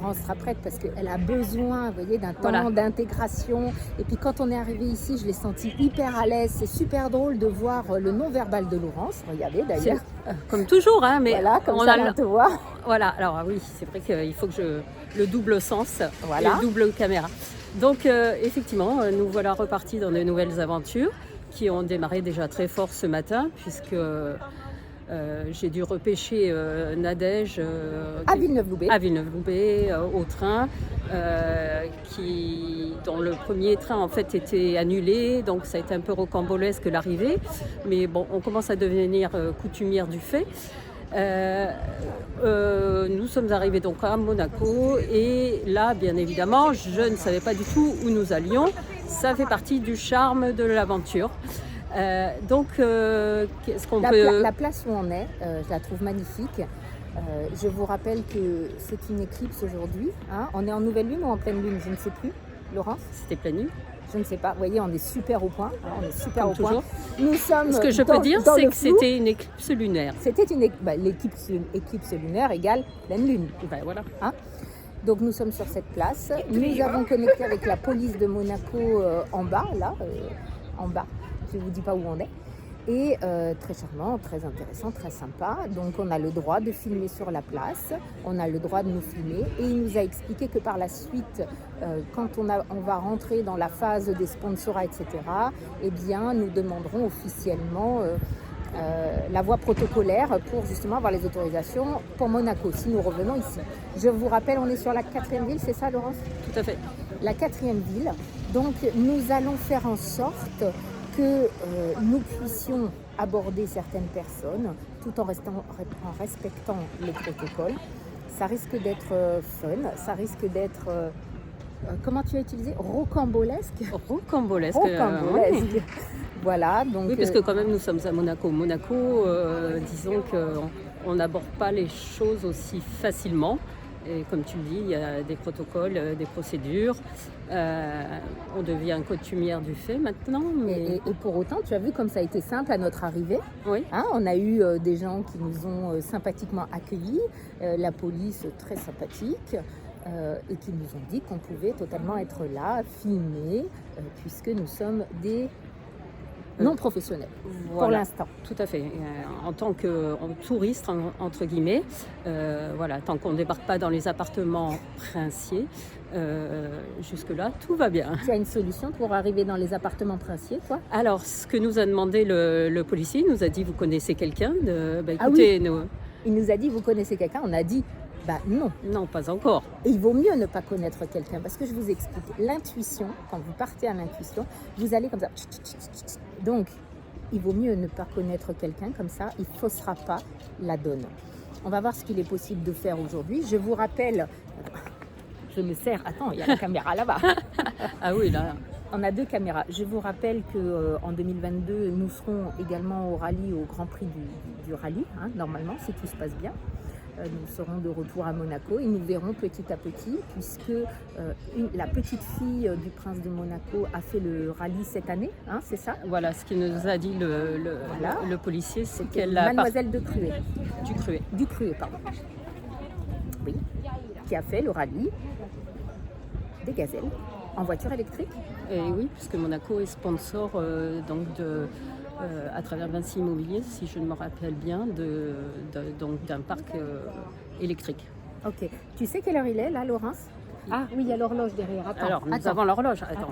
Laurence sera prête parce qu'elle a besoin, vous voyez, d'un temps Voilà. d'intégration. Et puis quand on est arrivé ici, je l'ai sentie hyper à l'aise. C'est super drôle de voir le non-verbal de Laurence. Regardez d'ailleurs. Comme toujours, hein, mais Voilà, comme on ça, a on te voit. Voilà, alors oui, c'est vrai qu'il faut que le double sens Voilà. et le double caméra. Donc effectivement, nous voilà repartis dans de nouvelles aventures qui ont démarré déjà très fort ce matin, puisque j'ai dû repêcher Nadège À Villeneuve-Loubet. à Villeneuve-Loubet au train, dont le premier train en fait était annulé, donc ça a été un peu rocambolesque l'arrivée, mais bon, on commence à devenir coutumière du fait. Nous sommes arrivés donc à Monaco et là, bien évidemment, je ne savais pas du tout où nous allions. Ça fait partie du charme de l'aventure. Qu'est-ce qu'on peut... La place où on est, je la trouve magnifique. Je vous rappelle que c'est une éclipse aujourd'hui. Hein. On est en nouvelle lune ou en pleine lune, je ne sais plus. Laurence? C'était pleine nuit. Je ne sais pas. Vous voyez, on est super au point. Hein, on est super Comme au point. toujours. Nous sommes. Ce que je peux dire, c'est que c'était une éclipse lunaire. C'était l'éclipse lunaire égale pleine lune. Ben voilà. Hein. Donc nous sommes sur cette place. Nous avons connecté avec la police de Monaco en bas, là, en bas. Je ne vous dis pas où on est. Et très charmant, très intéressant, très sympa. Donc on a le droit de filmer sur la place, on a le droit de nous filmer. Et il nous a expliqué que par la suite, quand on va rentrer dans la phase des sponsorats, etc., eh bien nous demanderons officiellement la voie protocolaire pour justement avoir les autorisations pour Monaco, si nous revenons ici. Je vous rappelle, on est sur la 4e ville, c'est ça Laurence? Tout à fait. La 4e ville. Donc nous allons faire en sorte que nous puissions aborder certaines personnes tout en respectant les protocoles. Ça risque d'être fun, ça risque d'être, comment tu as utilisé? Rocambolesque. Rocambolesque. Rocambolesque. Oui. Voilà. Donc, oui, parce que quand même nous sommes à Monaco. Monaco, disons qu'on n'aborde pas les choses aussi facilement. Et comme tu le dis, il y a des protocoles, des procédures. On devient coutumière du fait maintenant. Mais... Et pour autant, tu as vu comme ça a été simple à notre arrivée. Oui. Hein, on a eu des gens qui nous ont sympathiquement accueillis, la police très sympathique, et qui nous ont dit qu'on pouvait totalement être là, filmer, puisque nous sommes des non professionnels, voilà, pour l'instant. Tout à fait. En tant que touriste, entre guillemets, voilà, tant qu'on ne débarque pas dans les appartements princiers, jusque-là, tout va bien. Tu as une solution pour arriver dans les appartements princiers, toi? Alors, ce que nous a demandé le policier, il nous a dit, vous connaissez quelqu'un écoutez, oui. Il nous a dit, vous connaissez quelqu'un? On a dit, non. Non, pas encore. Et il vaut mieux ne pas connaître quelqu'un, parce que je vous explique, l'intuition, quand vous partez à l'intuition, vous allez comme ça. Donc, il vaut mieux ne pas connaître quelqu'un, comme ça, il ne faussera pas la donne. On va voir ce qu'il est possible de faire aujourd'hui. Je vous rappelle, je me sers, attends, il y a la caméra là-bas. Ah oui, là. On a 2 caméras. Je vous rappelle qu'en 2022, nous serons également au rallye, au Grand Prix du rallye, hein, normalement, si tout se passe bien. Nous serons de retour à Monaco et nous verrons petit à petit, puisque la petite fille du prince de Monaco a fait le rallye cette année, hein, c'est ça? Voilà, ce qu'il nous a dit le policier, c'est qu'elle a... Mademoiselle de Cruet. Du Cruet. Du Cruet, pardon. Oui, qui a fait le rallye des gazelles en voiture électrique. Et oui, puisque Monaco est sponsor à travers Vinci Immobilier, si je me rappelle bien, d'un parc électrique. Ok. Tu sais quelle heure il est là, Laurence? Ah oui, il y a l'horloge derrière. Attends, alors, nous avons l'horloge. Attends.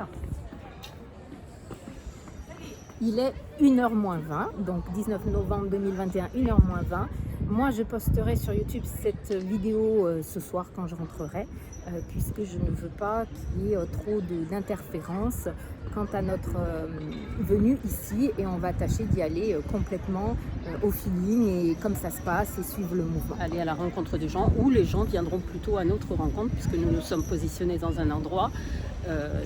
Il est 1h moins 20, donc 19 novembre 2021, 1h moins 20. Moi, je posterai sur YouTube cette vidéo ce soir quand je rentrerai, puisque je ne veux pas qu'il y ait trop d'interférences quant à notre venue ici, et on va tâcher d'y aller complètement au feeling et comme ça se passe et suivre le mouvement. Aller à la rencontre des gens, ou les gens viendront plutôt à notre rencontre, puisque nous nous sommes positionnés dans un endroit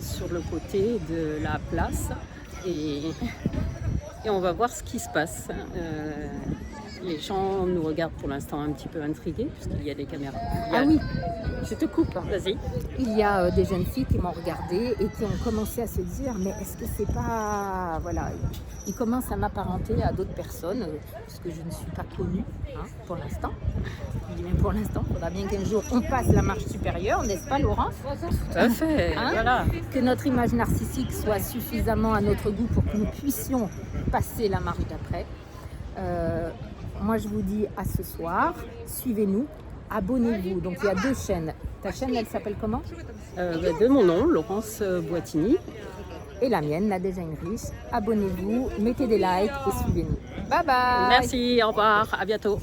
sur le côté de la place, et on va voir ce qui se passe. Les gens nous regardent pour l'instant un petit peu intrigués puisqu'il y a des caméras. Ah oui, Je te coupe, vas-y. il y a des jeunes filles qui m'ont regardé et qui ont commencé à se dire mais est-ce que c'est pas... Voilà, ils commencent à m'apparenter à d'autres personnes puisque je ne suis pas connue pour l'instant. Je dis même pour l'instant, il faudra bien qu'un jour on passe la marche supérieure, n'est-ce pas Laurence? Tout à fait, voilà. Que notre image narcissique soit suffisamment à notre goût pour que nous puissions passer la marche d'après. Moi, je vous dis à ce soir, suivez-nous, abonnez-vous. Donc, il y a 2 chaînes. Ta chaîne, elle s'appelle comment? De mon nom, Laurence Boitini. Et la mienne, Nadège Heinrich. Abonnez-vous, mettez des likes et suivez-nous. Bye bye. Merci, au revoir, à bientôt.